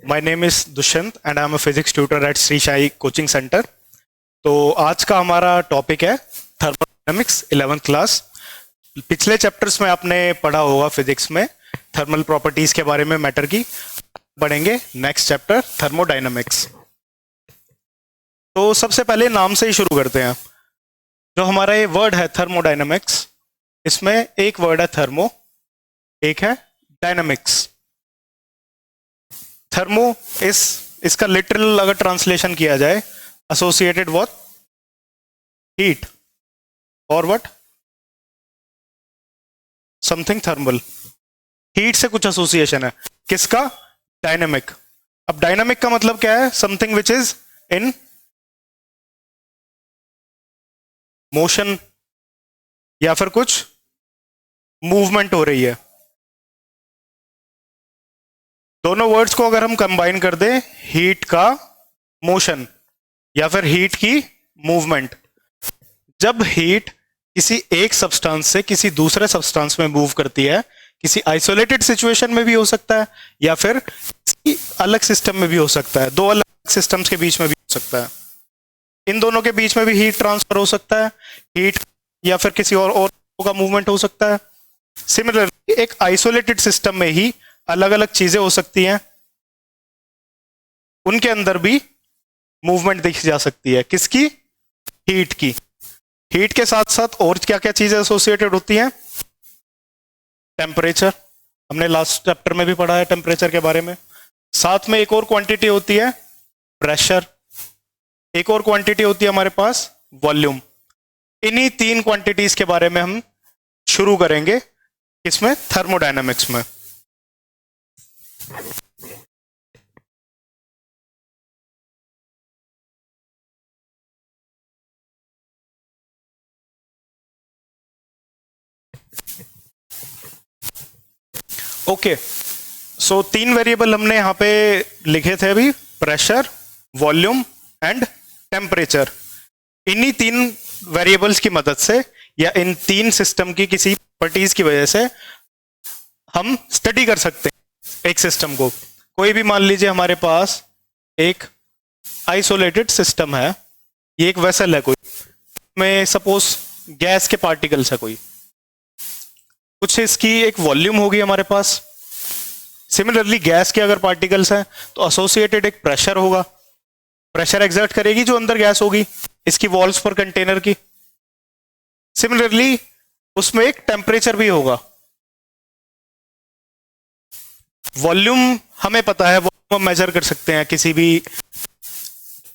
My name is Dushyant and I am a physics tutor at Shri Sai coaching centre. तो आज का हमारा टॉपिक है थर्मोडायनामिक्स 11th क्लास। पिछले चैप्टर्स में आपने पढ़ा होगा फिजिक्स में थर्मल प्रॉपर्टीज के बारे में मैटर की। पढ़ेंगे नेक्स्ट चैप्टर थर्मोडायनामिक्स। तो सबसे पहले नाम से ही शुरू करते हैं। जो हमारा ये वर्ड है थर्मोडायनामिक्स, इसमें एक वर्ड है थर्मो, एक है डायनामिक्स। थर्मो इसका लिटरल अगर ट्रांसलेशन किया जाए, एसोसिएटेड व्हाट, हीट, और व्हाट, समथिंग थर्मल। हीट से कुछ एसोसिएशन है, किसका? डायनामिक। अब डायनामिक का मतलब क्या है? Something which is in motion या फिर कुछ मूवमेंट हो रही है। दोनों वर्ड्स को अगर हम कंबाइन कर दें, हीट का मोशन या फिर हीट की मूवमेंट। जब हीट किसी एक सब्सटेंस से किसी दूसरे सब्सटेंस में मूव करती है, किसी आइसोलेटेड सिचुएशन में भी हो सकता है या फिर किसी अलग सिस्टम में भी हो सकता है, दो अलग सिस्टम्स के बीच में भी हो सकता है। इन दोनों के बीच में भी हीट ट्रांसफर हो सकता है, हीट या फिर किसी और का मूवमेंट हो सकता है। सिमिलरली एक आइसोलेटेड सिस्टम में ही अलग अलग चीजें हो सकती हैं, उनके अंदर भी मूवमेंट देखी जा सकती है। किसकी? हीट की। हीट के साथ साथ और क्या क्या चीजें एसोसिएटेड होती हैं? टेम्परेचर, हमने लास्ट चैप्टर में भी पढ़ा है टेम्परेचर के बारे में। साथ में एक और क्वांटिटी होती है प्रेशर, एक और क्वांटिटी होती है हमारे पास वॉल्यूम। इन्हीं तीन क्वांटिटीज के बारे में हम शुरू करेंगे इसमें थर्मोडायनामिक्स में। ओके, सो तीन वेरिएबल हमने यहां पे लिखे थे अभी, प्रेशर, वॉल्यूम एंड टेम्परेचर। इन्हीं तीन वेरिएबल्स की मदद से या इन तीन सिस्टम की किसी प्रॉपर्टीज की वजह से हम स्टडी कर सकते हैं एक सिस्टम को। कोई भी मान लीजिए हमारे पास एक आइसोलेटेड सिस्टम है, ये एक वेसल है, कोई में सपोज गैस के पार्टिकल्स है, कोई कुछ इसकी एक वॉल्यूम होगी हमारे पास। सिमिलरली गैस के अगर पार्टिकल्स हैं तो एसोसिएटेड एक प्रेशर होगा, प्रेशर एक्सर्ट करेगी जो अंदर गैस होगी इसकी वॉल्स पर कंटेनर की। सिमिलरली उसमें एक टेम्परेचर भी होगा। वॉल्यूम हमें पता है, वो हम मेजर कर सकते हैं किसी भी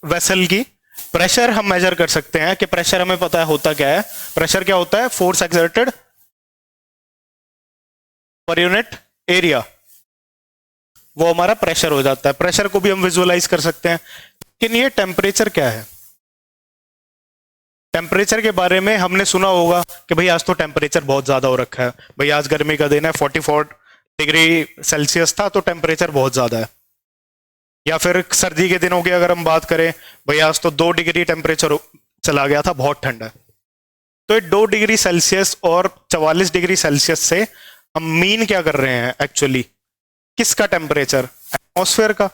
वेसल की। प्रेशर हम मेजर कर सकते हैं कि प्रेशर हमें पता है होता क्या है। प्रेशर क्या होता है? Force exerted per unit area, वो हमारा प्रेशर हो जाता है। प्रेशर को भी हम विजुअलाइज कर सकते हैं। लेकिन ये टेम्परेचर क्या है? टेम्परेचर के बारे में हमने सुना होगा कि भाई आज तो टेम्परेचर बहुत ज्यादा हो रखा है, भाई आज गर्मी का दिन है, 44 डिग्री सेल्सियस था तो टेम्परेचर बहुत ज्यादा है। या फिर सर्दी के दिनों की अगर हम बात करें, भाई आज तो 2 डिग्री टेम्परेचर चला गया था, बहुत ठंडा है। तो 2 डिग्री सेल्सियस और 44 डिग्री सेल्सियस से हम मीन क्या कर रहे हैं एक्चुअली? किसका टेम्परेचर? एटमॉस्फेयर का।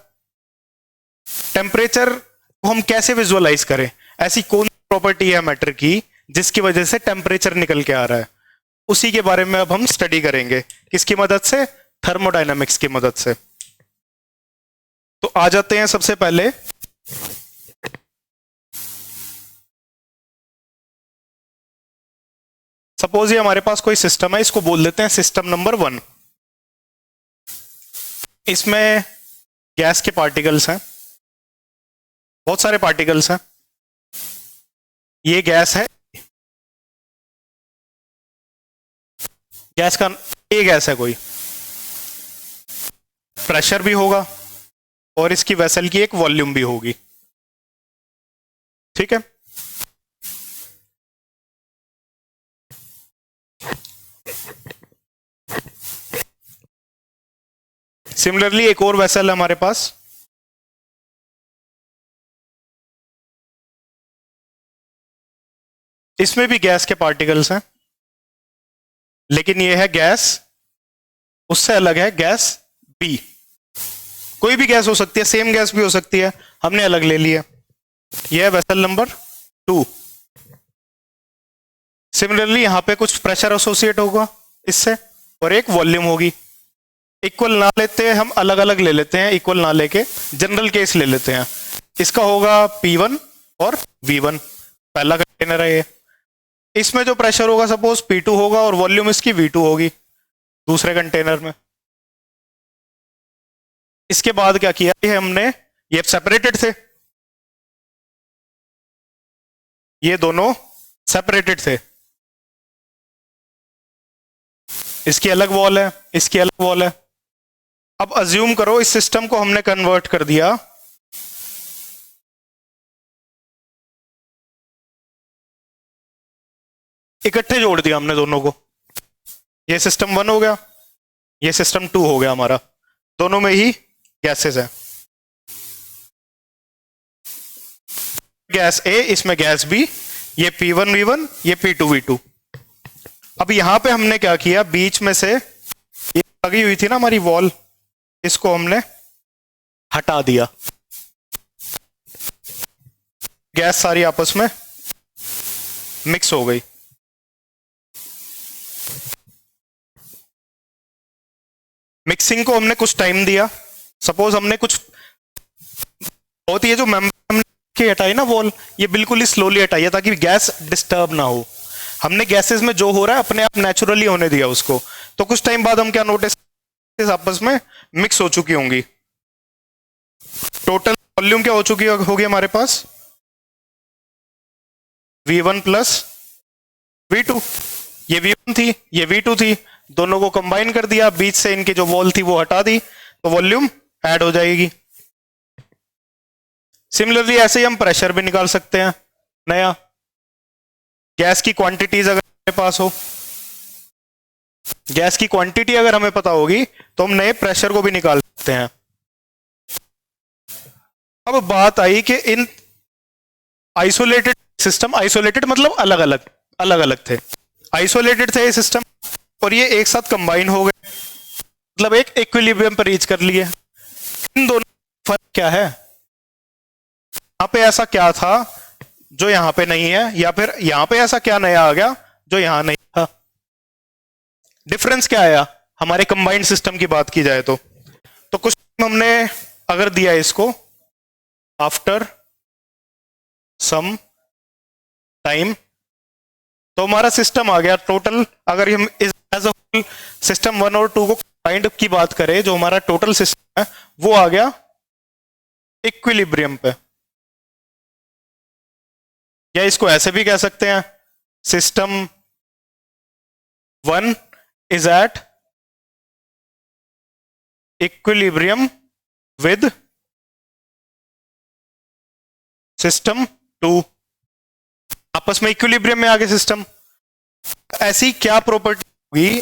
टेम्परेचर को हम कैसे विजुअलाइज करें? ऐसी कौन प्रॉपर्टी है मैटर की जिसकी वजह से टेम्परेचर निकल के आ रहा है? उसी के बारे में अब हम स्टडी करेंगे। किसकी मदद से? थर्मोडायनामिक्स की मदद से। तो आ जाते हैं सबसे पहले सपोज ये हमारे पास कोई सिस्टम है, इसको बोल देते हैं सिस्टम नंबर 1। इसमें गैस के पार्टिकल्स हैं, बहुत सारे पार्टिकल्स हैं। ये गैस है, गैस का ये गैस है कोई, प्रेशर भी होगा और इसकी वेसल की एक वॉल्यूम भी होगी। ठीक है, सिमिलरली एक और वेसल है हमारे पास, इसमें भी गैस के पार्टिकल्स हैं, लेकिन ये है गैस, उससे अलग है गैस बी। कोई भी गैस हो सकती है, सेम गैस भी हो सकती है, हमने अलग ले लिया। यह है वेसल नंबर 2। सिमिलरली यहां पे कुछ प्रेशर एसोसिएट होगा इससे और एक वॉल्यूम होगी। इक्वल ना लेते हैं हम, अलग अलग ले लेते हैं, इक्वल ना लेके जनरल केस ले लेते हैं। इसका होगा P1 और V1, पहला कंटेनर है ये। इसमें जो प्रेशर होगा सपोज P2 होगा और वॉल्यूम इसकी V2 होगी दूसरे कंटेनर में। इसके बाद क्या किया है हमने, ये सेपरेटेड थे, ये दोनों सेपरेटेड थे, इसकी अलग वॉल है, इसकी अलग वॉल है। अब अज्यूम करो इस सिस्टम को हमने कन्वर्ट कर दिया इकट्ठे जोड़ दिया हमने दोनों को, ये सिस्टम 1 हो गया, ये सिस्टम 2 हो गया हमारा, दोनों में ही गैसेस है, गैस A इसमें गैस B, ये P1 V1 ये P2 V2। अब यहां पे हमने क्या किया, बीच में से ये लगी हुई थी ना हमारी वॉल, इसको हमने हटा दिया, गैस सारी आपस में मिक्स हो गई। मिक्सिंग को हमने कुछ टाइम दिया, सपोज हमने कुछ बहुत ही, ये जो मेम्ब्रेन की हटाई ना वॉल, ये बिल्कुल ही स्लोली हटाई है ताकि गैस डिस्टर्ब ना हो। हमने गैसेस में जो हो रहा है अपने आप नेचुरली होने दिया उसको, तो कुछ टाइम बाद हम क्या नोटिस, आपस में मिक्स हो चुकी होंगी। टोटल वॉल्यूम क्या हो चुकी होगी हमारे पास, V1 प्लस V2, ये V1 थी ये V2 थी, दोनों को कंबाइन कर दिया, बीच से इनकी जो वॉल थी वो हटा दी, तो वॉल्यूम ऐड हो जाएगी। सिमिलरली ऐसे ही हम प्रेशर भी निकाल सकते हैं नया, गैस की क्वांटिटीज अगर हमारे पास हो, गैस की क्वांटिटी अगर हमें पता होगी तो हम नए प्रेशर को भी निकाल सकते हैं। अब बात आई कि इन आइसोलेटेड सिस्टम, आइसोलेटेड मतलब अलग अलग अलग अलग थे, आइसोलेटेड थे ये सिस्टम और ये एक साथ कंबाइन हो गए, मतलब एक इक्विलिब्रियम पर रीच कर लिए। इन दोनों में फर्क क्या है, यहां पे ऐसा क्या था जो यहां पे नहीं है, या फिर यहां पे ऐसा क्या नया आ गया जो यहां नहीं था, डिफरेंस क्या आया हमारे कंबाइंड सिस्टम की बात की जाए तो कुछ हमने अगर दिया इसको, आफ्टर सम टाइम, तो हमारा सिस्टम आ गया टोटल। अगर हम इस एज अ होल सिस्टम 1 और 2 को कंबाइंड की बात करें, जो हमारा टोटल सिस्टम है वो आ गया इक्विलिब्रियम पे, या इसको ऐसे भी कह सकते हैं, system 1 is eight equilibrium with system 2, आपस में इक्विलिब्रियम में आ गए सिस्टम। ऐसी क्या प्रॉपर्टी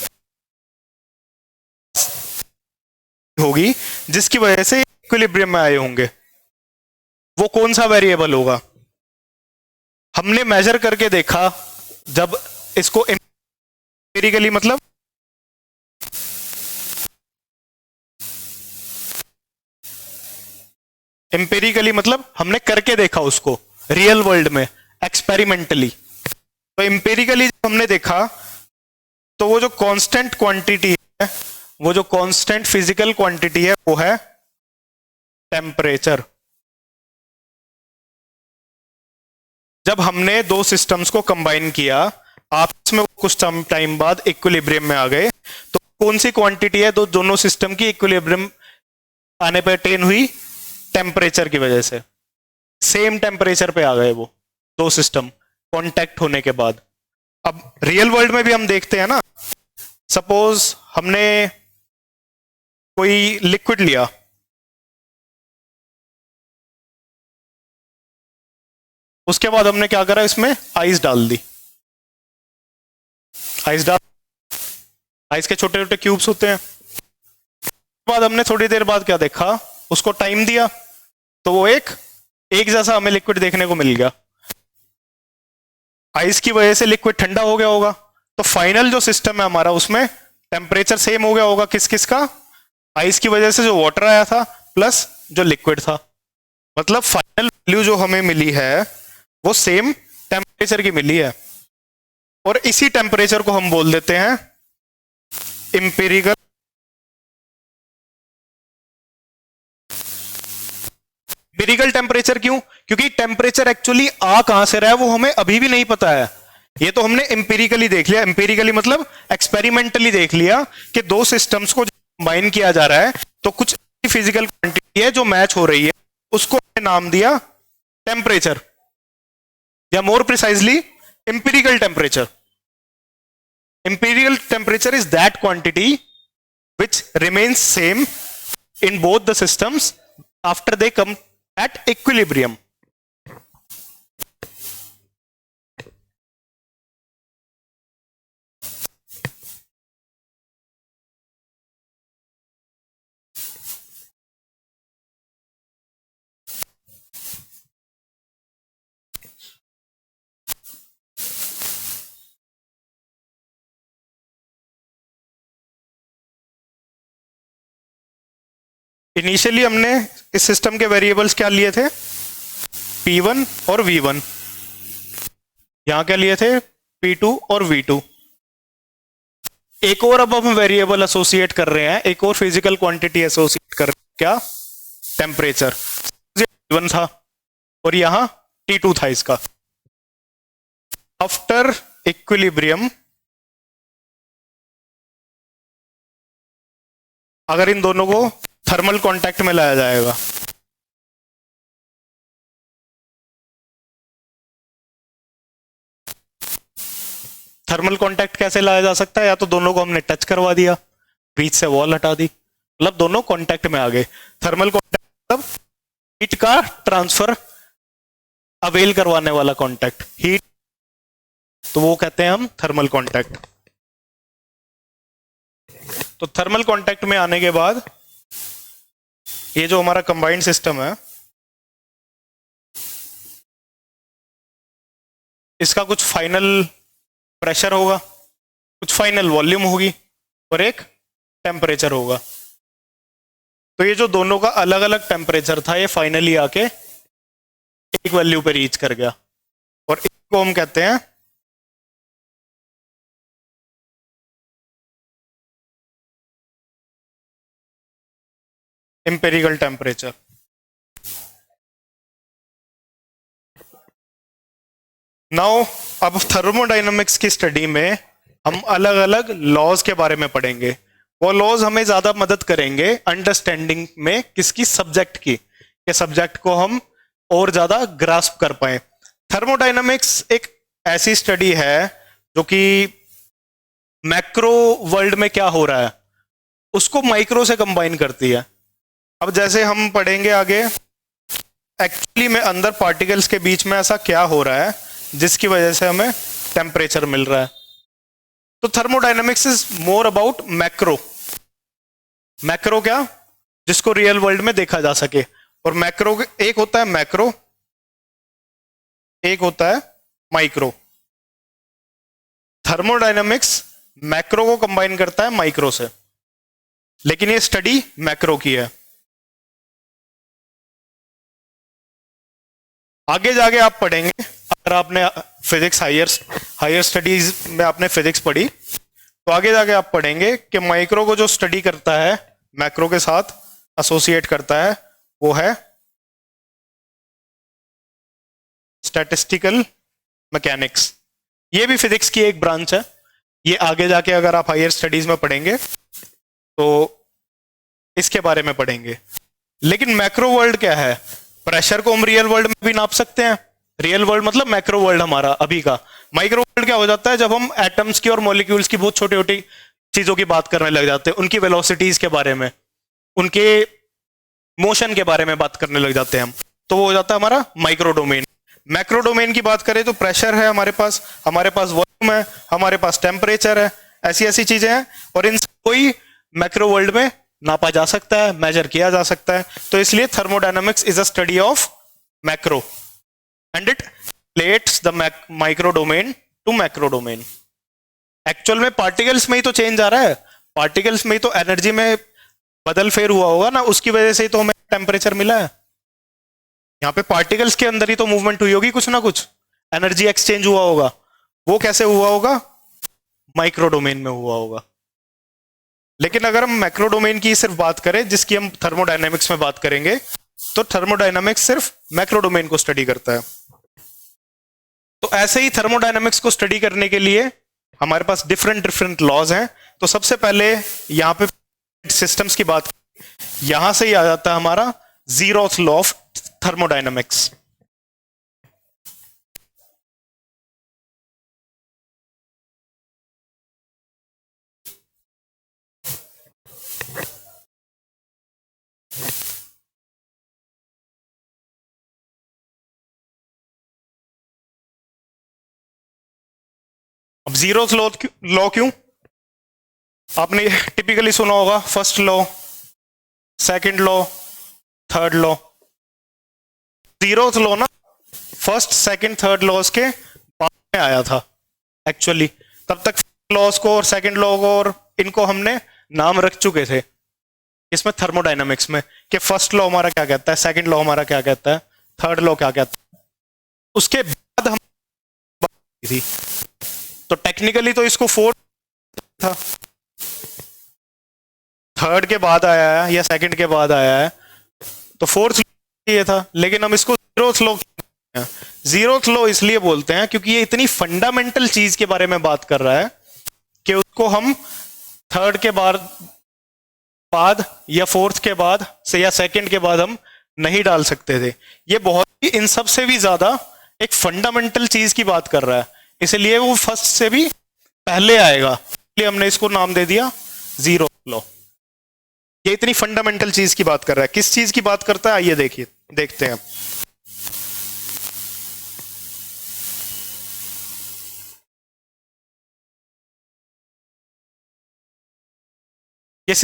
होगी जिसकी वजह से इक्विलिब्रियम में आए होंगे, वो कौन सा वेरिएबल होगा। हमने मेजर करके देखा, जब इसको एम्पिरिकली मतलब हमने करके देखा उसको रियल वर्ल्ड में एक्सपेरिमेंटली, तो एम्पिरिकली हमने देखा तो वो जो कांस्टेंट क्वांटिटी है, वो जो कांस्टेंट फिजिकल क्वांटिटी है वो है टेम्परेचर। जब हमने दो सिस्टम्स को कंबाइन किया आपस में, कुछ टाइम बाद इक्विलिब्रियम में आ गए, तो कौन सी क्वांटिटी है तो दोनों सिस्टम की इक्विलिब्रियम आने पर अटेन हुई, टेम्परेचर की वजह से सेम टेम्परेचर पे आ गए वो दो सिस्टम कांटेक्ट होने के बाद। अब रियल वर्ल्ड में भी हम देखते हैं ना, सपोज हमने कोई लिक्विड लिया, उसके बाद हमने क्या करा, इसमें आइस डाल दी, आइस के छोटे छोटे क्यूब्स होते हैं। बाद हमने थोड़ी देर बाद क्या देखा, उसको टाइम दिया तो वो एक जैसा हमें लिक्विड देखने को मिल गया। आइस की वजह से लिक्विड ठंडा हो गया होगा, तो फाइनल जो सिस्टम है हमारा उसमें टेम्परेचर सेम हो गया होगा, किस किस का, आइस की वजह से जो वाटर आया था प्लस जो लिक्विड था, मतलब फाइनल वैल्यू जो हमें मिली है वो सेम टेम्परेचर की मिली है। और इसी टेम्परेचर को हम बोल देते हैं इंपेरिकल इंपेरिकल टेम्परेचर। क्यों? क्योंकि टेम्परेचर एक्चुअली आ कहां से रहा है वो हमें अभी भी नहीं पता है। ये तो हमने इंपेरिकली देख लिया, इंपेरिकली मतलब एक्सपेरिमेंटली देख लिया कि दो सिस्टम्स को कंबाइन किया जा रहा है तो कुछ फिजिकल क्वांटिटी है जो मैच हो रही है, उसको हमने नाम दिया टेम्परेचर, या more precisely empirical temperature. Imperial temperature is that quantity which remains same in both the systems after they come at equilibrium. Initially हमने इस सिस्टम के वेरिएबल्स क्या लिए थे? P1 और V1। यहां क्या लिए थे? P2 और V2। एक और अब हम वेरिएबल एसोसिएट कर रहे हैं, एक और फिजिकल क्वांटिटी एसोसिएट कर रहे हैं, क्या? टेम्परेचर। T1 था और यहां T2 था इसका। आफ्टर इक्विलिब्रियम अगर इन दोनों को थर्मल कांटेक्ट में लाया जाएगा, थर्मल कांटेक्ट कैसे लाया जा सकता है? या तो दोनों को हमने टच करवा दिया, बीच से वॉल हटा दी, मतलब दोनों कांटेक्ट में आ गए। थर्मल कांटेक्ट मतलब हीट का ट्रांसफर अवेल करवाने वाला कांटेक्ट, हीट, तो वो कहते हैं हम थर्मल कांटेक्ट। तो थर्मल कांटेक्ट में आने के बाद ये जो हमारा कंबाइंड सिस्टम है इसका कुछ फाइनल प्रेशर होगा, कुछ फाइनल वॉल्यूम होगी और एक टेम्परेचर होगा। तो ये जो दोनों का अलग अलग टेम्परेचर था ये फाइनली आके एक वैल्यू पे रीच कर गया और इसको हम कहते हैं इंपेरिकल टेम्परेचर। नाउ अब थर्मोडायनामिक्स की स्टडी में हम अलग अलग लॉज के बारे में पढ़ेंगे। वो लॉज हमें ज्यादा मदद करेंगे अंडरस्टैंडिंग में किसकी? सब्जेक्ट की, के सब्जेक्ट को हम और ज्यादा ग्रास्प कर पाए। थर्मोडायनामिक्स एक ऐसी स्टडी है जो कि मैक्रो वर्ल्ड में क्या हो रहा है उसको माइक्रो से कंबाइन करती है। अब जैसे हम पढ़ेंगे आगे एक्चुअली में अंदर पार्टिकल्स के बीच में ऐसा क्या हो रहा है जिसकी वजह से हमें टेम्परेचर मिल रहा है। तो thermodynamics is more about macro. Macro क्या? जिसको रियल वर्ल्ड में देखा जा सके। और मैक्रो एक होता है मैक्रो, एक होता है माइक्रो। थर्मोडायनामिक्स मैक्रो को कंबाइन करता है माइक्रो से, लेकिन ये स्टडी मैक्रो की है। आगे जाके आप पढ़ेंगे, अगर आपने फिजिक्स हायर स्टडीज में आपने फिजिक्स पढ़ी तो आगे जाके आप पढ़ेंगे कि माइक्रो को जो स्टडी करता है मैक्रो के साथ एसोसिएट करता है वो है स्टैटिस्टिकल मैकेनिक्स। ये भी फिजिक्स की एक ब्रांच है। ये आगे जाके अगर आप हायर स्टडीज में पढ़ेंगे तो इसके बारे में पढ़ेंगे। लेकिन मैक्रो वर्ल्ड क्या है? प्रेशर को हम रियल वर्ल्ड में भी नाप सकते हैं। रियल वर्ल्ड मतलब मैक्रो वर्ल्ड हमारा अभी का। माइक्रो वर्ल्ड क्या हो जाता है? जब हम एटम्स की और मॉलिक्यूल्स की बहुत छोटी छोटी चीजों की बात करने लग जाते हैं, उनकी वेलोसिटीज के बारे में, उनके मोशन के बारे में बात करने लग जाते हैं हम, तो वो हो जाता है हमारा माइक्रो डोमेन। मैक्रो डोमेन की बात करें तो प्रेशर है हमारे पास वॉल्यूम है, हमारे पास टेम्परेचर है, ऐसी ऐसी चीजें हैं और इन कोई मैक्रो वर्ल्ड में नापा जा सकता है, मेजर किया जा सकता है। तो इसलिए thermodynamics is a study of macro and it relates the micro domain to macro domain. Actual में पार्टिकल्स में ही तो चेंज आ रहा है, पार्टिकल्स में ही तो एनर्जी में बदल फेर हुआ होगा ना, उसकी वजह से ही तो हमें टेम्परेचर मिला है? यहाँ पे पार्टिकल्स के अंदर ही तो मूवमेंट हुई होगी, कुछ ना कुछ एनर्जी एक्सचेंज हुआ होगा। वो कैसे हुआ होगा? माइक्रो डोमेन में हुआ होगा। लेकिन अगर हम मैक्रो डोमेन की सिर्फ बात करें, जिसकी हम थर्मोडायनेमिक्स में बात करेंगे, तो थर्मोडायनेमिक्स सिर्फ मैक्रो डोमेन को स्टडी करता है। तो ऐसे ही थर्मोडायनेमिक्स को स्टडी करने के लिए हमारे पास डिफरेंट डिफरेंट लॉज हैं। तो सबसे पहले यहां पे सिस्टम्स की बात, यहां से ही आ जाता है हमारा जीरोथ लॉ ऑफ थर्मोडायनेमिक्स। अब जीरोथ लॉ क्यों? आपने टिपिकली सुना होगा first law, second law, third law. Zeroth law ना फर्स्ट सेकंड थर्ड लॉज के बाद में आया था एक्चुअली। तब तक लॉज को और सेकंड लॉ को और इनको हमने नाम रख चुके थे इसमें थर्मोडायनामिक्स में, कि फर्स्ट लॉ हमारा क्या कहता है, सेकंड लॉ हमारा क्या कहता है, थर्ड लॉ क्या कहता है। उसके बाद हम थी, तो टेक्निकली तो इसको फोर्थ था, थर्ड के बाद आया है या सेकंड के बाद आया है, तो फोर्थ ये था। लेकिन हम इसको जीरोथ लॉ, जीरोथ लॉ इसलिए बोलते हैं क्योंकि ये इतनी फंडामेंटल चीज के बारे में बात कर रहा है कि उसको हम थर्ड के बाद या फोर्थ के बाद से या सेकंड के बाद हम नहीं डाल सकते थे। ये बहुत ही इन सब से भी ज्यादा एक फंडामेंटल चीज की बात कर रहा है, इसलिए वो फर्स्ट से भी पहले आएगा, इसलिए हमने इसको नाम दे दिया जीरो लॉ। ये इतनी फंडामेंटल चीज की बात कर रहा है। किस चीज की बात करता है, आइए देखिए, देखते हैं। ये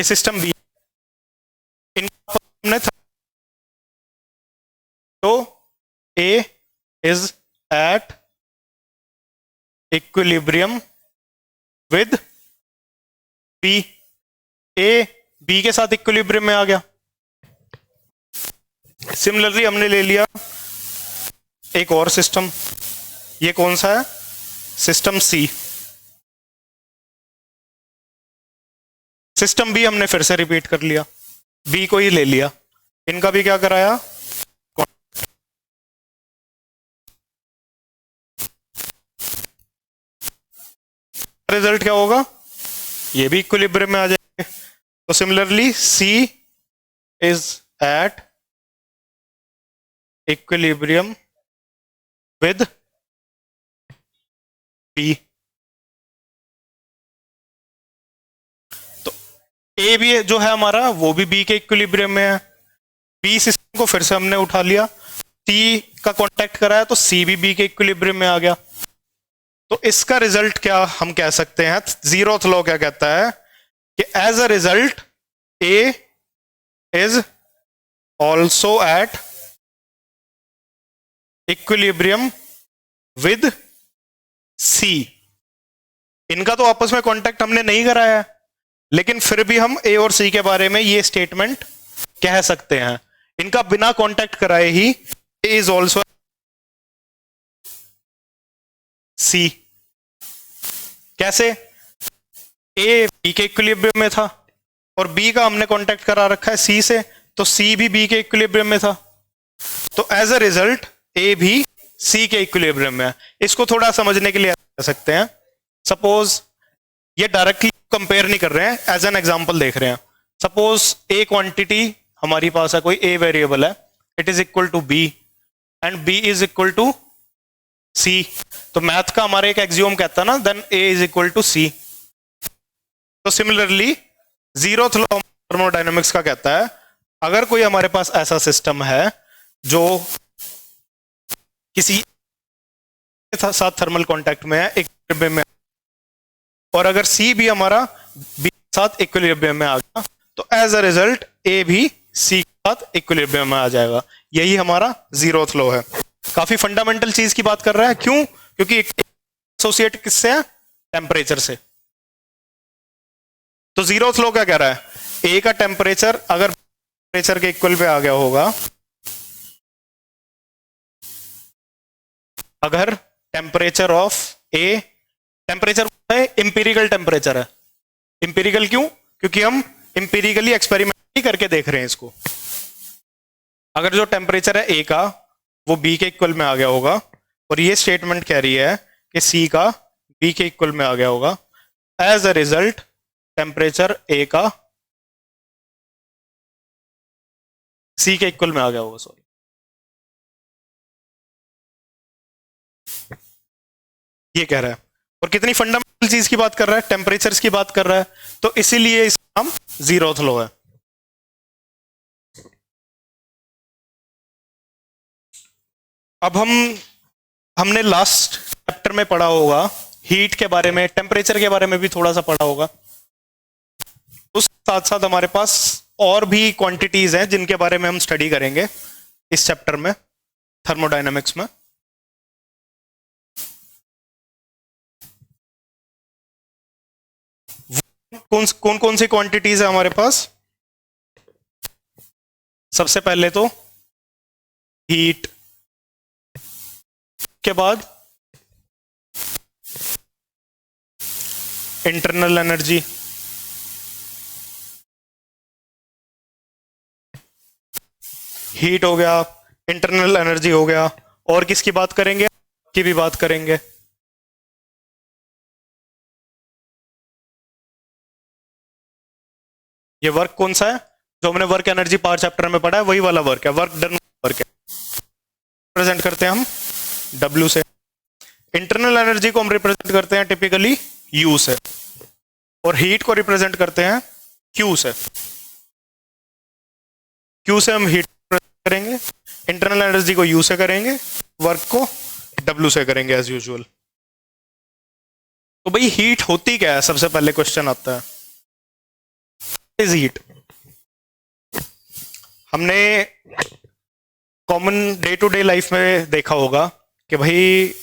सिस्टम भी इनका हमने तो A is at equilibrium with B, A B के साथ इक्विलिब्रियम में आ गया। सिमिलरली हमने ले लिया एक और सिस्टम, ये कौन सा है, सिस्टम C। सिस्टम B हमने फिर से रिपीट कर लिया, B को ही ले लिया, इनका भी क्या कराया, रिजल्ट क्या होगा, ये भी इक्विलिब्रियम में आ जाएंगे। तो similarly C is eight equilibrium with B। तो A भी जो है हमारा वो भी B के इक्विलिब्रियम में है। B सिस्टम को फिर से हमने उठा लिया, C का कांटेक्ट कराया तो C भी B के इक्विलिब्रियम में आ गया। तो इसका रिजल्ट क्या हम कह सकते हैं, जीरोथ लॉ क्या कहता है कि as a result A is also at equilibrium with C। इनका तो आपस में कांटेक्ट हमने नहीं कराया है, लेकिन फिर भी हम A और C के बारे में ये स्टेटमेंट कह सकते हैं। इनका बिना कांटेक्ट कराए ही A इज ऑल्सो C। कैसे, A B के इक्विलिब्रियम में था और B का हमने कांटेक्ट करा रखा है C से, तो C भी B के इक्विलिब्रियम में था, तो एज अ रिजल्ट A भी C के इक्विलिब्रियम में है। इसको थोड़ा समझने के लिए कर सकते हैं, सपोज ये डायरेक्टली कंपेयर नहीं कर रहे हैं, एज एन एग्जांपल देख रहे हैं। सपोज A क्वांटिटी हमारी पास है, कोई A वेरिएबल है, it is equal to B and B is equal to C। तो मैथ का हमारा एक एक्सियोम कहता है ना, then A is equal to C। तो सिमिलरली जीरोथ लॉ थर्मोडायनेमिक्स का कहता है, अगर कोई हमारे पास ऐसा सिस्टम है जो किसी साथ थर्मल कांटेक्ट में है, इक्विलिब्रियम में, और अगर C भी हमारा B के साथ इक्विलिब्रियम में आ गया, तो एज अ रिजल्ट A भी C के साथ इक्विलिब्रियम में आ जाएगा। यही हमारा जीरोथ लॉ है। काफी फंडामेंटल चीज की बात कर रहा है, क्यों, क्योंकि एसोसिएट किससे है, टेम्परेचर से। तो जीरोथ लॉ क्या कह रहा है, ए का टेम्परेचर अगर टेम्परेचर के इक्वल पे आ गया होगा, अगर टेम्परेचर ऑफ ए, टेम्परेचर है इंपीरिकल टेम्परेचर है, इंपीरिकल क्यों? क्योंकि हम इंपीरिकली एक्सपेरिमेंट करके देख रहे हैं इसको। अगर जो टेम्परेचर है ए का वो बी के इक्वल में आ गया होगा, और ये स्टेटमेंट कह रही है कि सी का बी के इक्वल में आ गया होगा, एज अ रिजल्ट टेम्परेचर ए का सी के इक्वल में आ गया होगा, सॉरी। ये कह रहा है, और कितनी फंडामेंटल चीज की बात कर रहा है, टेम्परेचर्स की बात कर रहा है, तो इसीलिए इसका नाम जीरोथ लॉ है। अब हमने लास्ट चैप्टर में पढ़ा होगा हीट के बारे में, टेम्परेचर के बारे में भी थोड़ा सा पढ़ा होगा। उस साथ साथ हमारे पास और भी क्वांटिटीज हैं जिनके बारे में हम स्टडी करेंगे इस चैप्टर में, थर्मोडायनामिक्स में। कौन कौन सी क्वांटिटीज है हमारे पास? सबसे पहले तो हीट, के बाद इंटरनल एनर्जी, हीट हो गया, इंटरनल एनर्जी हो गया, और किसकी बात करेंगे? की भी बात करेंगे। ये वर्क कौन सा है? जो हमने वर्क एनर्जी पावर चैप्टर में पढ़ा है वही वाला वर्क है, वर्क डन वर्क है। रिप्रेजेंट करते हैं हम W से। इंटरनल एनर्जी को हम रिप्रेजेंट करते हैं टिपिकली U से, और हीट को रिप्रेजेंट करते हैं Q से। Q से हम हीट करेंगे, इंटरनल एनर्जी को U से करेंगे, वर्क को W से करेंगे एज यूजुअल। तो भाई हीट होती क्या है? सबसे पहले क्वेश्चन आता है, इज हीट। हमने common day to day life में देखा होगा कि भाई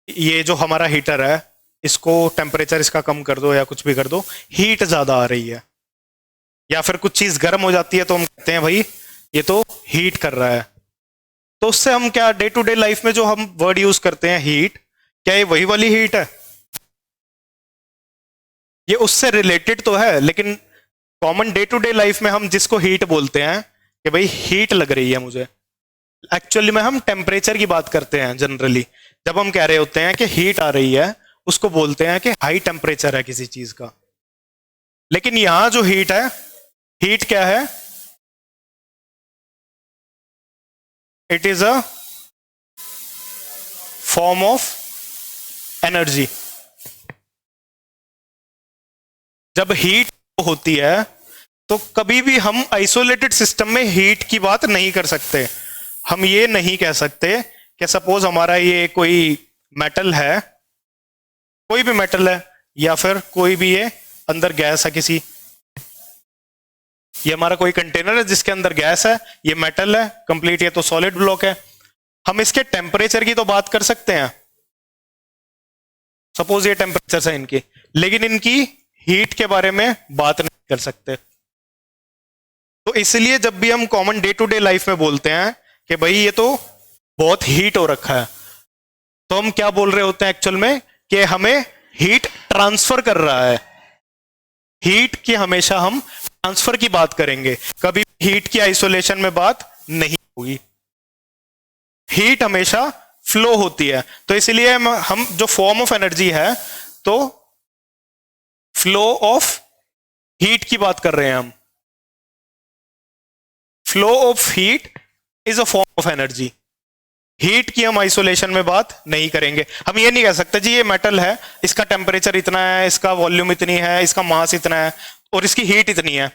ये जो हमारा हीटर है इसको टेम्परेचर इसका कम कर दो या कुछ भी कर दो, हीट ज्यादा आ रही है, या फिर कुछ चीज गर्म हो जाती है तो हम कहते हैं भाई ये तो हीट कर रहा है। तो उससे हम क्या डे टू डे लाइफ में जो हम वर्ड यूज करते हैं हीट, क्या ये वही वाली हीट है? ये उससे रिलेटेड तो है, लेकिन common day to day life में हम जिसको हीट बोलते हैं कि भाई हीट लग रही है मुझे, एक्चुअली में हम टेम्परेचर की बात करते हैं जनरली। जब हम कह रहे होते हैं कि हीट आ रही है उसको बोलते हैं कि हाई टेम्परेचर है किसी चीज का। लेकिन यहां जो हीट है, हीट क्या है? It is a form of energy. जब हीट होती है तो कभी भी हम आइसोलेटेड सिस्टम में हीट की बात नहीं कर सकते। हम ये नहीं कह सकते कि सपोज हमारा ये कोई मेटल है, कोई भी मेटल है, या फिर कोई भी ये अंदर गैस है किसी, ये हमारा कोई कंटेनर है जिसके अंदर गैस है, ये मेटल है कंप्लीट, ये तो सॉलिड ब्लॉक है। हम इसके टेम्परेचर की तो बात कर सकते हैं, सपोज ये टेम्परेचर है इनकी, लेकिन इनकी हीट के बारे में बात नहीं कर सकते। तो इसलिए जब भी हम common day to day life में बोलते हैं कि भाई ये तो बहुत हीट हो रखा है, तो हम क्या बोल रहे होते हैं एक्चुअल में? कि हमें हीट ट्रांसफर कर रहा है। हीट की हमेशा हम ट्रांसफर की बात करेंगे, कभी हीट की आइसोलेशन में बात नहीं होगी। हीट हमेशा फ्लो होती है, तो इसलिए हम जो फॉर्म ऑफ एनर्जी है तो फ्लो ऑफ हीट की बात कर रहे हैं हम। Flow of heat is a form of energy. Heat की हम आइसोलेशन में बात नहीं करेंगे। हम ये नहीं कह सकते जी ये मेटल है, इसका टेम्परेचर इतना है, इसका वॉल्यूम इतनी है, इसका मास इतना है और इसकी हीट इतनी है।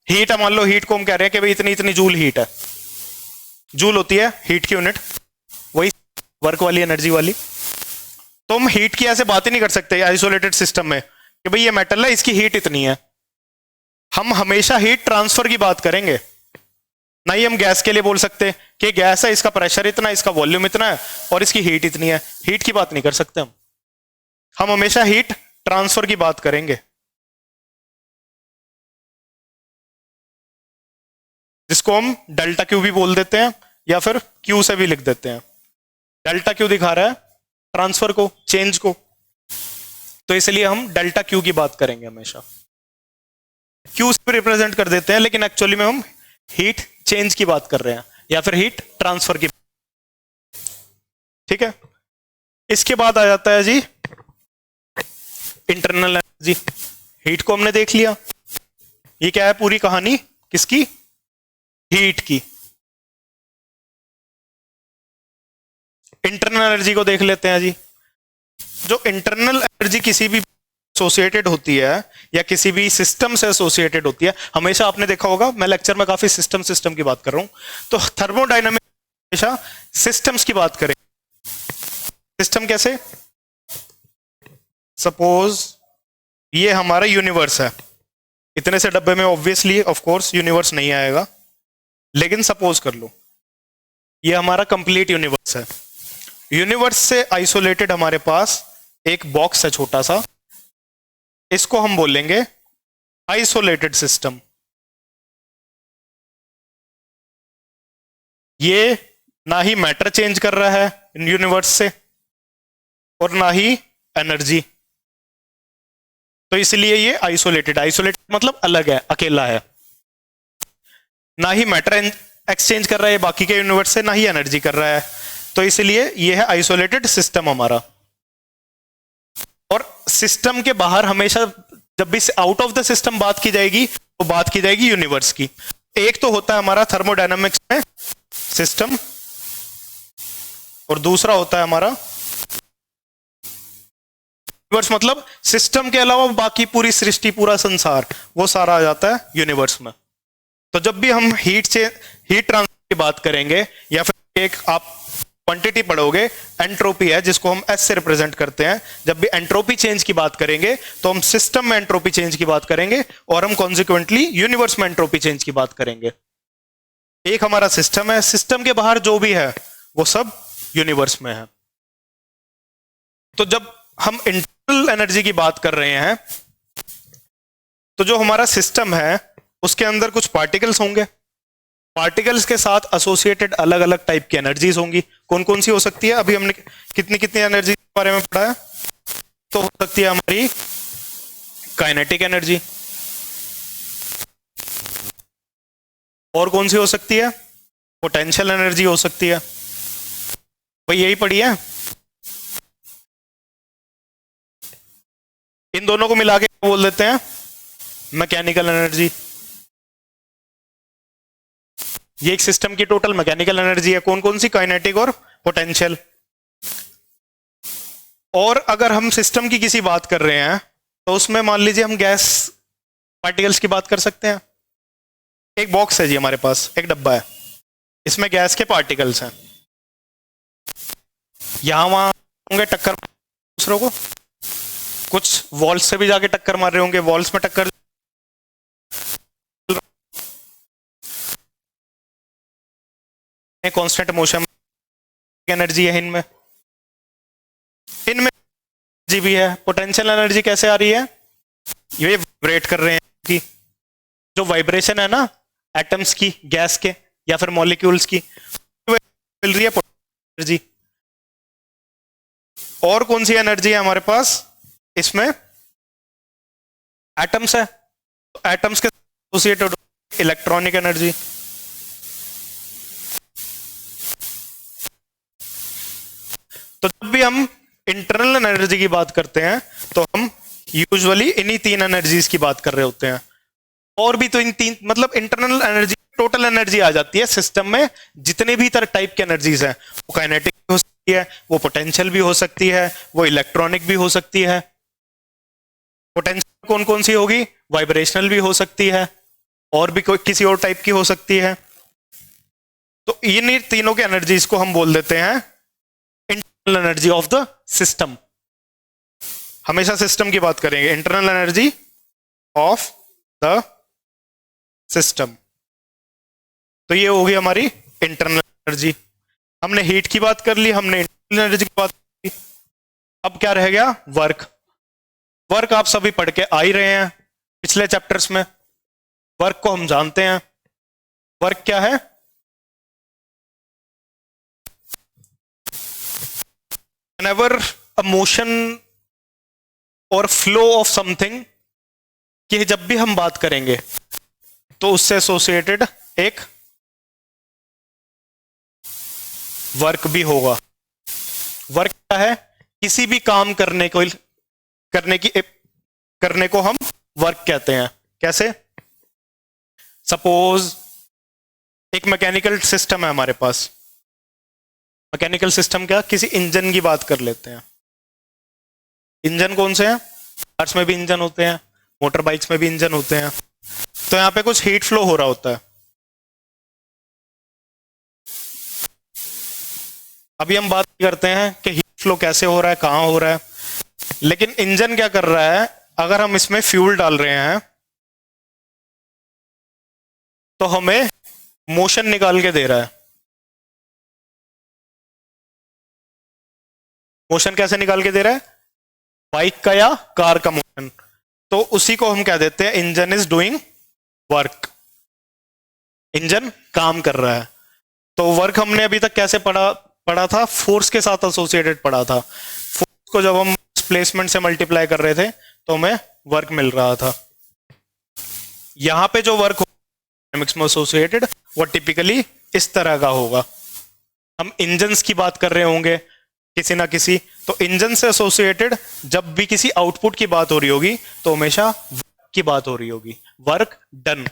हीट मान लो, हीट को हम कह रहे हैं कि भाई इतनी इतनी जूल हीट है। जूल होती है हीट की यूनिट, वही वर्क वाली एनर्जी वाली। तो हम हीट की ऐसे बात ही नहीं कर सकते आइसोलेटेड सिस्टम में कि भाई ये मेटल है इसकी हीट इतनी है। हम हमेशा हीट ट्रांसफर की बात करेंगे। ना ही हम गैस के लिए बोल सकते कि गैस है, इसका प्रेशर इतना है, इसका वॉल्यूम इतना है और इसकी हीट इतनी है। हीट की बात नहीं कर सकते हम हमेशा हीट ट्रांसफर की बात करेंगे। जिसको हम डेल्टा क्यू भी बोल देते हैं या फिर क्यू से भी लिख देते हैं। डेल्टा क्यू दिखा रहा है ट्रांसफर को, चेंज को, तो इसलिए हम डेल्टा क्यू की बात करेंगे हमेशा। क्यू से रिप्रेजेंट कर देते हैं, लेकिन एक्चुअली में हम हीट चेंज की बात कर रहे हैं या फिर हीट ट्रांसफर की। ठीक है, इसके बाद आ जाता है जी इंटरनल एनर्जी। हीट को हमने देख लिया, ये क्या है पूरी कहानी किसकी, हीट की। इंटरनल एनर्जी को देख लेते हैं जी। जो इंटरनल एनर्जी किसी भी एसोसिएटेड होती है या किसी भी सिस्टम से एसोसिएटेड होती है, हमेशा आपने देखा होगा, मैं लेक्चर में काफी सिस्टम की बात कर रहा हूं, तो थर्मोडायनामिक हमेशा सिस्टम्स की बात करें। सिस्टम कैसे, सपोज ये हमारा यूनिवर्स है, इतने से डब्बे में ऑब्वियसली ऑफ कोर्स यूनिवर्स नहीं आएगा, लेकिन सपोज कर लो ये हमारा कंप्लीट यूनिवर्स है। यूनिवर्स से आइसोलेटेड हमारे पास एक बॉक्स है छोटा सा, इसको हम बोलेंगे आइसोलेटेड सिस्टम। ये ना ही मैटर चेंज कर रहा है यूनिवर्स से और ना ही एनर्जी, तो इसलिए ये आइसोलेटेड मतलब अलग है, अकेला है। ना ही मैटर एक्सचेंज कर रहा है बाकी के यूनिवर्स से, ना ही एनर्जी कर रहा है, तो इसलिए ये है आइसोलेटेड सिस्टम हमारा। और सिस्टम के बाहर हमेशा जब भी आउट ऑफ द सिस्टम बात की जाएगी तो बात की जाएगी यूनिवर्स की। एक तो होता है हमारा थर्मोडायनामिक्स में सिस्टम, और दूसरा होता है हमारा यूनिवर्स, मतलब सिस्टम के अलावा बाकी पूरी सृष्टि, पूरा संसार, वो सारा आ जाता है यूनिवर्स में। तो जब भी हम हीट ट्रांसफर की बात करेंगे या फिर एक आप क्वांटिटी पढ़ोगे, एंट्रोपी है जिसको हम एस से रिप्रेजेंट करते हैं, जब भी एंट्रोपी चेंज की बात करेंगे तो हम सिस्टम में एंट्रोपी चेंज की बात करेंगे और हम कॉन्सिक्वेंटली यूनिवर्स में एंट्रोपी चेंज की बात करेंगे। एक हमारा सिस्टम है, सिस्टम के बाहर जो भी है वो सब यूनिवर्स में है। तो जब हम इंटरनल एनर्जी की बात कर रहे हैं तो जो हमारा सिस्टम है उसके अंदर कुछ पार्टिकल्स होंगे, पार्टिकल्स के साथ एसोसिएटेड अलग अलग टाइप की एनर्जीज होंगी। कौन कौन सी हो सकती है, अभी हमने कितनी कितनी एनर्जी के बारे में पढ़ा है, तो हो सकती है हमारी काइनेटिक एनर्जी, और कौन सी हो सकती है, पोटेंशियल एनर्जी हो सकती है, भाई यही पढ़ी है। इन दोनों को मिला के बोल देते हैं मैकेनिकल एनर्जी। ये एक सिस्टम की टोटल मैकेनिकल एनर्जी है। कौन कौन सी, काइनेटिक और पोटेंशियल। और अगर हम सिस्टम की किसी बात कर रहे हैं तो उसमें मान लीजिए हम गैस पार्टिकल्स की बात कर सकते हैं। एक बॉक्स है जी हमारे पास, एक डब्बा है, इसमें गैस के पार्टिकल्स हैं, यहां वहां होंगे, टक्कर दूसरों को, कुछ वॉल्स से भी जाके टक्कर मार रहे होंगे, वॉल्स में टक्कर, कांस्टेंट मोशन एनर्जी है इनमें एनर्जी भी है। पोटेंशियल एनर्जी कैसे आ रही है, ये वाइब्रेट कर रहे हैं कि जो वाइब्रेशन है ना एटम्स की, गैस के या फिर मॉलिक्यूल्स की, मिल रही है एनर्जी। और कौन सी एनर्जी है हमारे पास, इसमें एटम्स है, तो एटम्स के एसोसिएटेड इलेक्ट्रॉनिक एनर्जी। तो जब भी हम इंटरनल एनर्जी की बात करते हैं तो हम यूजुअली इन्हीं तीन एनर्जीज की बात कर रहे होते हैं। और भी तो इन तीन, मतलब इंटरनल एनर्जी टोटल एनर्जी आ जाती है सिस्टम में, जितने भी तरह टाइप की एनर्जीज हैं, वो काइनेटिक भी हो सकती है, वो पोटेंशियल भी हो सकती है, वो इलेक्ट्रॉनिक भी हो सकती है। पोटेंशियल कौन कौन सी होगी, वाइब्रेशनल भी हो सकती है, और भी कोई किसी और टाइप की हो सकती है। तो इन तीनों के एनर्जीज को हम बोल देते हैं internal energy of the system. हमेशा सिस्टम की बात करेंगे, internal energy of the system. तो ये होगी हमारी इंटरनल एनर्जी। हमने हीट की बात कर ली, हमने इंटरनल एनर्जी की बात कर ली। अब क्या रह गया, वर्क। वर्क आप सभी पढ़ के आ ही रहे हैं पिछले चैप्टर्स में, वर्क को हम जानते हैं। वर्क क्या है? whenever a motion और फ्लो ऑफ समथिंग की जब भी हम बात करेंगे तो उससे एसोसिएटेड एक वर्क भी होगा। वर्क क्या है? किसी भी काम करने को हम वर्क कहते हैं। कैसे? सपोज एक मैकेनिकल सिस्टम है हमारे पास। मैकेनिकल सिस्टम क्या? किसी इंजन की बात कर लेते हैं। इंजन कौन से हैं? कार्स में भी इंजन होते हैं, मोटर बाइक्स में भी इंजन होते हैं। तो यहां पे कुछ हीट फ्लो हो रहा होता है। अभी हम बात करते हैं कि हीट फ्लो कैसे हो रहा है, कहां हो रहा है। लेकिन इंजन क्या कर रहा है? अगर हम इसमें फ्यूल डाल रहे हैं तो हमें मोशन निकाल के दे रहा है। मोशन कैसे निकाल के दे रहा है? बाइक का या कार का मोशन। तो उसी को हम कह देते हैं engine is doing work. Engine काम कर रहा है। तो वर्क हमने अभी तक कैसे पढ़ा था? फोर्स के साथ एसोसिएटेड पढ़ा था। फोर्स को जब हम डिस्प्लेसमेंट से मल्टीप्लाई कर रहे थे तो हमें वर्क मिल रहा था। यहां पे जो वर्क डायनामिक्स में एसोसिएटेड वो टिपिकली इस तरह का होगा। हम इंजन्स की बात कर रहे होंगे किसी ना किसी, तो इंजन से एसोसिएटेड जब भी किसी आउटपुट की बात हो रही होगी तो हमेशा वर्क की बात हो रही होगी। वर्क डन,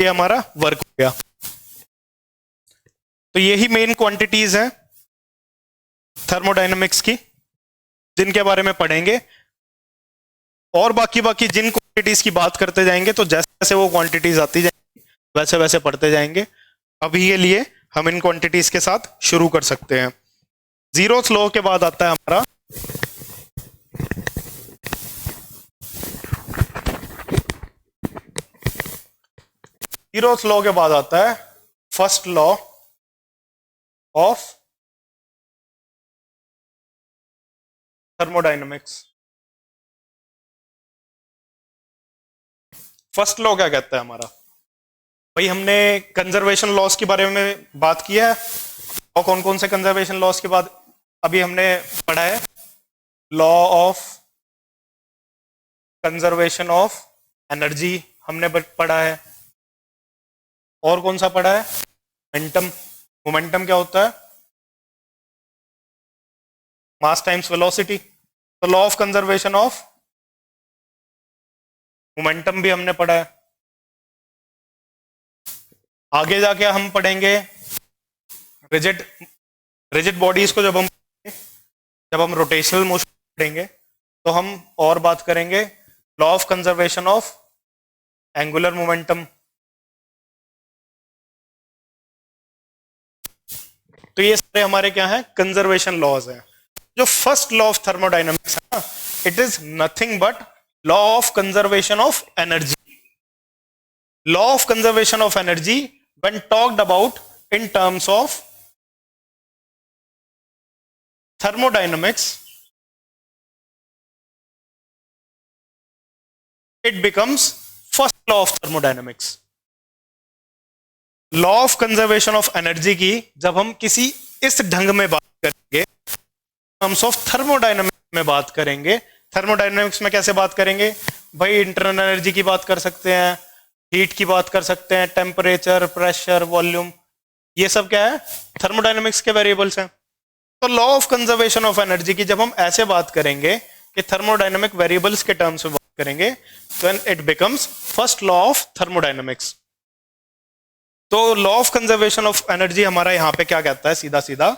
ये हमारा वर्क हो गया। तो यही मेन क्वांटिटीज हैं थर्मोडायनेमिक्स की, जिनके बारे में पढ़ेंगे। और बाकी जिन क्वांटिटीज की बात करते जाएंगे तो जैसे जैसे वो क्वांटिटीज आती जाएंगी वैसे वैसे पढ़ते जाएंगे। अभी के लिए हम इन क्वांटिटीज के साथ शुरू कर सकते हैं। जीरोथ लॉ के बाद आता है हमारा जीरोथ लॉ के बाद आता है first law of thermodynamics. First law क्या कहता है हमारा? भाई हमने कंजर्वेशन लॉस के बारे में बात किया है। और कौन कौन से कंजर्वेशन लॉस के बाद अभी हमने पढ़ा है? Law of conservation of energy हमने पढ़ा है। और कौन सा पढ़ा है? मोमेंटम। मोमेंटम क्या होता है? Mass times velocity. तो law of conservation of momentum भी हमने पढ़ा है। आगे जाके हम पढ़ेंगे रिजिड रिजिड बॉडीज को। जब हम रोटेशनल मोशन पढ़ेंगे तो हम और बात करेंगे law of conservation of angular momentum. तो ये सारे हमारे क्या हैं? कंजर्वेशन लॉज हैं। जो फर्स्ट लॉ ऑफ थर्मोडायनेमिक्स है ना, it is nothing but law of conservation of energy. Law of conservation of energy when talked about in terms of thermodynamics, it becomes first law of thermodynamics. Law of conservation of energy की जब हम किसी इस ढंग में बात करेंगे, terms of thermodynamics में बात करेंगे। थर्मोडायनेमिक्स में कैसे बात करेंगे? भाई इंटरनल एनर्जी की बात कर सकते हैं, हीट की बात कर सकते हैं, टेम्परेचर, प्रेशर, वॉल्यूम, ये सब क्या है? थर्मोडायनेमिक्स के वेरिएबल्स हैं। तो law of conservation of energy की जब हम ऐसे बात करेंगे कि थर्मोडायनेमिक वेरिएबल्स के टर्म्स में बात करेंगे तो it becomes first law of thermodynamics. तो law of conservation of energy हमारा यहां पे क्या कहता है? सीधा सीधा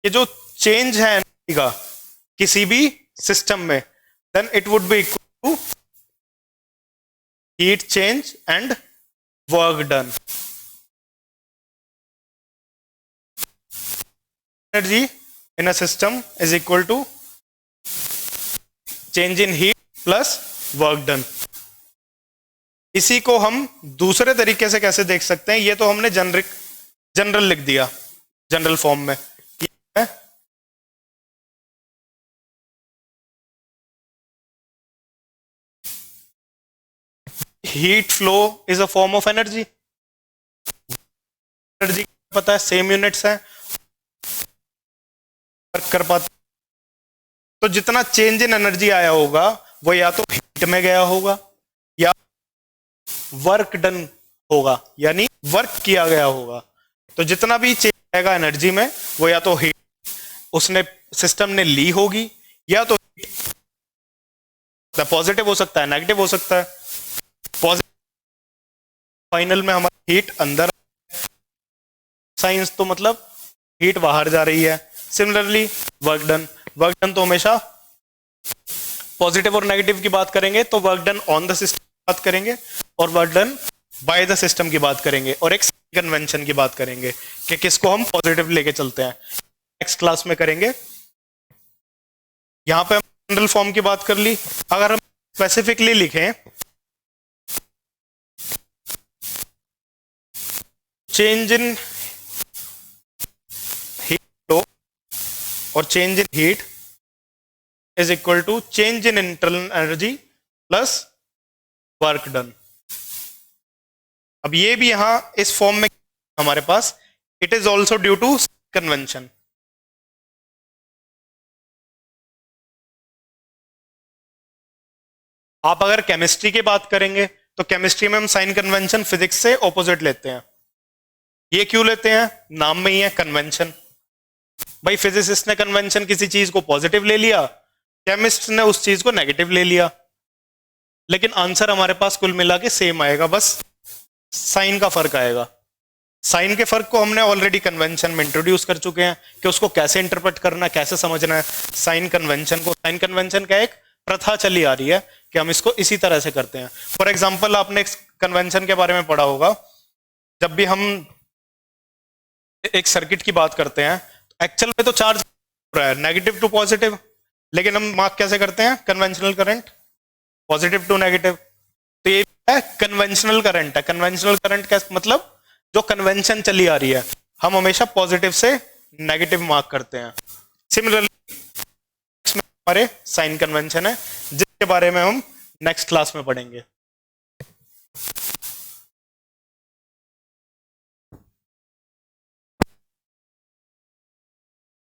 कि जो चेंज है एनर्जी का किसी भी सिस्टम में, then it would be equal to heat change and work done. Energy in a system is equal to change in heat plus work done. इसी को हम दूसरे तरीके से कैसे देख सकते हैं? ये तो हमने जनरल लिख दिया जनरल फॉर्म में। Heat flow is a form of energy, energy पता है सेम यूनिट्स है, वर्क कर पाते। तो जितना चेंज इन एनर्जी आया होगा वो या तो हीट में गया होगा या वर्क डन होगा, यानी वर्क किया गया होगा। तो जितना भी चेंज आएगा एनर्जी में वो या तो हीट उसने सिस्टम ने ली होगी, या तो पॉजिटिव हो सकता है, नेगेटिव हो सकता है। पॉजिटिव फाइनल में हमारा हीट अंदर, साइंस तो मतलब हीट बाहर जा रही है। सिमिलरली वर्क डन तो हमेशा पॉजिटिव और नेगेटिव की बात करेंगे, तो work done on the system की बात करेंगे और work done by the system की बात करेंगे, और एक कन्वेंशन की बात करेंगे कि किसको हम पॉजिटिव लेके चलते हैं। नेक्स्ट क्लास में करेंगे। यहां पे हम जनरल फॉर्म की बात कर ली। अगर हम स्पेसिफिकली लिखें चेंज इन हीट फ्लो और change in heat is equal to change in internal energy plus work done. अब ये भी यहां इस फॉर्म में हमारे पास it is also due to convention. आप अगर केमिस्ट्री की बात करेंगे तो केमिस्ट्री में हम साइन कन्वेंशन फिजिक्स से ऑपोजिट लेते हैं। ये क्यों लेते हैं? नाम में ही है कन्वेंशन। भाई फिजिसिस्ट ने कन्वेंशन किसी चीज को पॉजिटिव ले लिया, केमिस्ट ने उस चीज को नेगेटिव ले लिया, लेकिन आंसर हमारे पास कुल मिला के सेम आएगा, बस साइन का फर्क आएगा। साइन के फर्क को हमने ऑलरेडी कन्वेंशन में इंट्रोड्यूस कर चुके हैं कि उसको कैसे इंटरप्रेट करना, कैसे समझना है साइन कन्वेंशन को। साइन कन्वेंशन का एक प्रथा चली आ रही है कि हम इसको इसी तरह से करते हैं। फॉर एग्जाम्पल आपने कन्वेंशन के बारे में पढ़ा होगा, जब भी हम एक सर्किट की बात करते हैं एक्चुअल में तो चार्ज हो रहा है नेगेटिव टू पॉजिटिव, लेकिन हम मार्क कैसे करते हैं? Conventional current positive to negative. तो ये है कन्वेंशनल करंट है। कन्वेंशनल करंट का मतलब जो कन्वेंशन चली आ रही है, हम हमेशा पॉजिटिव से नेगेटिव मार्क करते हैं। सिमिलरली हमारे साइन कन्वेंशन है जिसके बारे में हम नेक्स्ट क्लास में पढ़ेंगे।